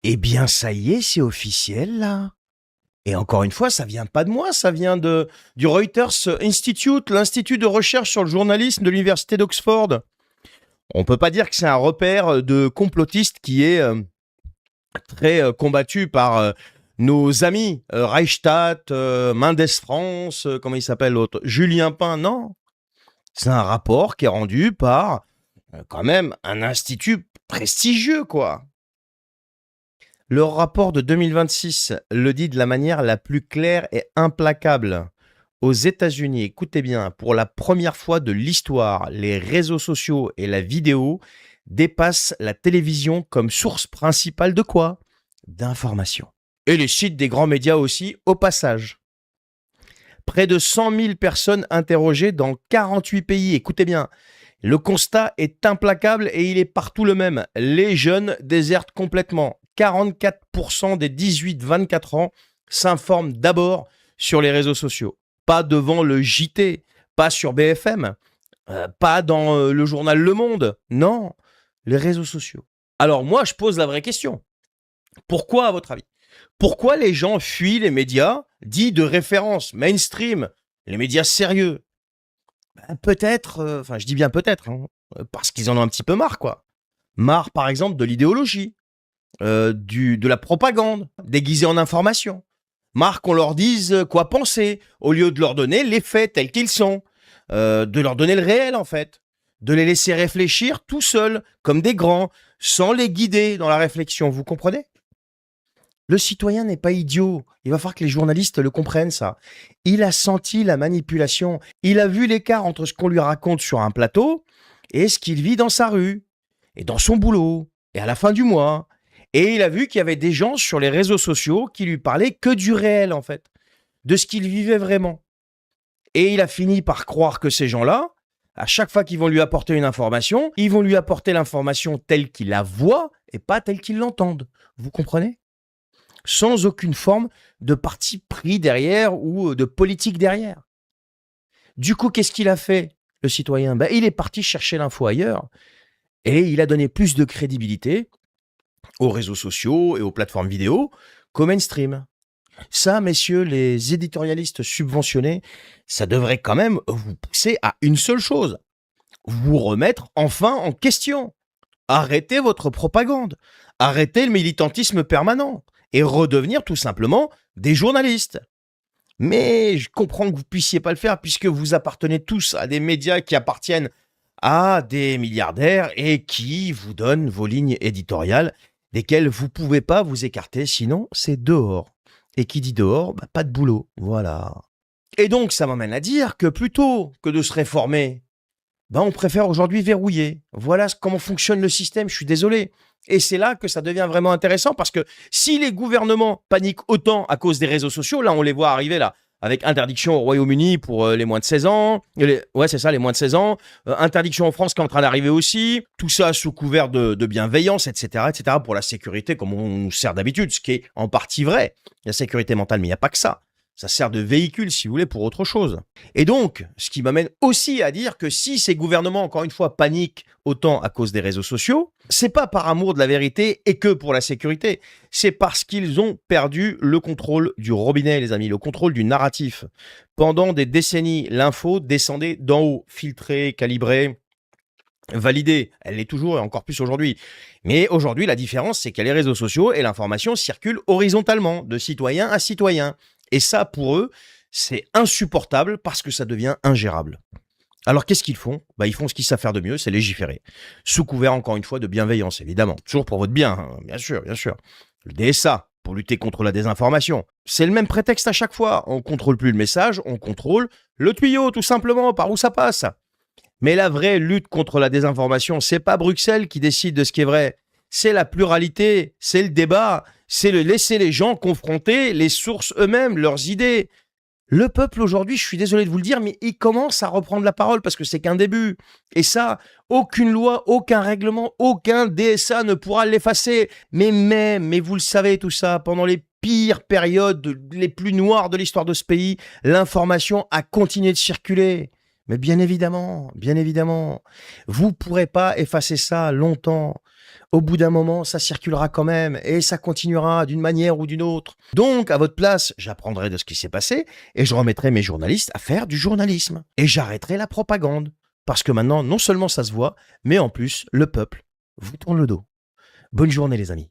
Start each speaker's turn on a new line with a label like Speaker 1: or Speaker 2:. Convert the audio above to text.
Speaker 1: Eh bien, ça y est, c'est officiel, là. Et encore une fois, ça vient pas de moi, ça vient du Reuters Institute, l'Institut de recherche sur le journalisme de l'Université d'Oxford. On peut pas dire que c'est un repère de complotistes qui est très combattu par nos amis Reichstadt, Mendes France, comment il s'appelle l'autre, Julien Pain, non. C'est un rapport qui est rendu par quand même un institut prestigieux, quoi. Le rapport de 2026 le dit de la manière la plus claire et implacable. Aux États-Unis, écoutez bien, pour la première fois de l'histoire, les réseaux sociaux et la vidéo dépassent la télévision comme source principale de quoi? D'information. Et les sites des grands médias aussi, au passage. Près de 100 000 personnes interrogées dans 48 pays. Écoutez bien, le constat est implacable et il est partout le même. Les jeunes désertent complètement. 44% des 18-24 ans s'informent d'abord sur les réseaux sociaux. Pas devant le JT, pas sur BFM, pas dans le journal Le Monde. Non, les réseaux sociaux. Alors moi, je pose la vraie question. Pourquoi, à votre avis? Pourquoi les gens fuient les médias dits de référence, mainstream, les médias sérieux? Peut-être, enfin je dis bien peut-être, hein, parce qu'ils en ont un petit peu marre, quoi. Marre, par exemple, de l'idéologie, de la propagande, déguisée en information. Marre qu'on leur dise quoi penser, au lieu de leur donner les faits tels qu'ils sont, de leur donner le réel, en fait. De les laisser réfléchir tout seuls, comme des grands, sans les guider dans la réflexion, vous comprenez? Le citoyen n'est pas idiot. Il va falloir que les journalistes le comprennent, ça. Il a senti la manipulation. Il a vu l'écart entre ce qu'on lui raconte sur un plateau et ce qu'il vit dans sa rue, et dans son boulot, et à la fin du mois. Et il a vu qu'il y avait des gens sur les réseaux sociaux qui lui parlaient que du réel, en fait, de ce qu'il vivait vraiment. Et il a fini par croire que ces gens-là, à chaque fois qu'ils vont lui apporter une information, ils vont lui apporter l'information telle qu'ils la voient et pas telle qu'ils l'entendent. Vous comprenez? Sans aucune forme de parti pris derrière ou de politique derrière. Du coup, qu'est-ce qu'il a fait, le citoyen? Il est parti chercher l'info ailleurs et il a donné plus de crédibilité aux réseaux sociaux et aux plateformes vidéo qu'au mainstream. Ça, messieurs les éditorialistes subventionnés, ça devrait quand même vous pousser à une seule chose. Vous remettre enfin en question. Arrêtez votre propagande. Arrêtez le militantisme permanent. Et redevenir tout simplement des journalistes. Mais je comprends que vous ne puissiez pas le faire puisque vous appartenez tous à des médias qui appartiennent à des milliardaires et qui vous donnent vos lignes éditoriales desquelles vous ne pouvez pas vous écarter, sinon c'est dehors. Et qui dit dehors, pas de boulot. Voilà. Et donc ça m'amène à dire que plutôt que de se réformer, on préfère aujourd'hui verrouiller. Voilà comment fonctionne le système, je suis désolé. Et c'est là que ça devient vraiment intéressant parce que si les gouvernements paniquent autant à cause des réseaux sociaux, là on les voit arriver là, avec interdiction au Royaume-Uni pour les moins de 16 ans, ouais c'est ça, les moins de 16 ans, interdiction en France qui est en train d'arriver aussi, tout ça sous couvert de bienveillance, etc., pour la sécurité comme on nous sert d'habitude, ce qui est en partie vrai, la sécurité mentale, mais il n'y a pas que ça. Ça sert de véhicule, si vous voulez, pour autre chose. Et donc, ce qui m'amène aussi à dire que si ces gouvernements, encore une fois, paniquent autant à cause des réseaux sociaux, c'est pas par amour de la vérité et que pour la sécurité. C'est parce qu'ils ont perdu le contrôle du robinet, les amis, le contrôle du narratif. Pendant des décennies, l'info descendait d'en haut, filtrée, calibrée, validée. Elle l'est toujours et encore plus aujourd'hui. Mais aujourd'hui, la différence, c'est qu'il y a les réseaux sociaux et l'information circule horizontalement, de citoyen à citoyen. Et ça, pour eux, c'est insupportable parce que ça devient ingérable. Alors, qu'est-ce qu'ils font? Ils font ce qu'ils savent faire de mieux, c'est légiférer. Sous couvert, encore une fois, de bienveillance, évidemment. Toujours pour votre bien, hein, bien sûr, bien sûr. Le DSA, pour lutter contre la désinformation. C'est le même prétexte à chaque fois. On contrôle plus le message, on contrôle le tuyau, tout simplement, par où ça passe. Mais la vraie lutte contre la désinformation, c'est pas Bruxelles qui décide de ce qui est vrai. C'est la pluralité, c'est le débat, c'est le laisser les gens confronter les sources eux-mêmes, leurs idées. Le peuple aujourd'hui, je suis désolé de vous le dire, mais il commence à reprendre la parole parce que c'est qu'un début. Et ça, aucune loi, aucun règlement, aucun DSA ne pourra l'effacer. Mais vous le savez tout ça, pendant les pires périodes, les plus noires de l'histoire de ce pays, l'information a continué de circuler. Mais bien évidemment, bien évidemment. Vous pourrez pas effacer ça longtemps. Au bout d'un moment, ça circulera quand même et ça continuera d'une manière ou d'une autre. Donc, à votre place, j'apprendrai de ce qui s'est passé et je remettrai mes journalistes à faire du journalisme. Et j'arrêterai la propagande. Parce que maintenant, non seulement ça se voit, mais en plus, le peuple vous tourne le dos. Bonne journée les amis.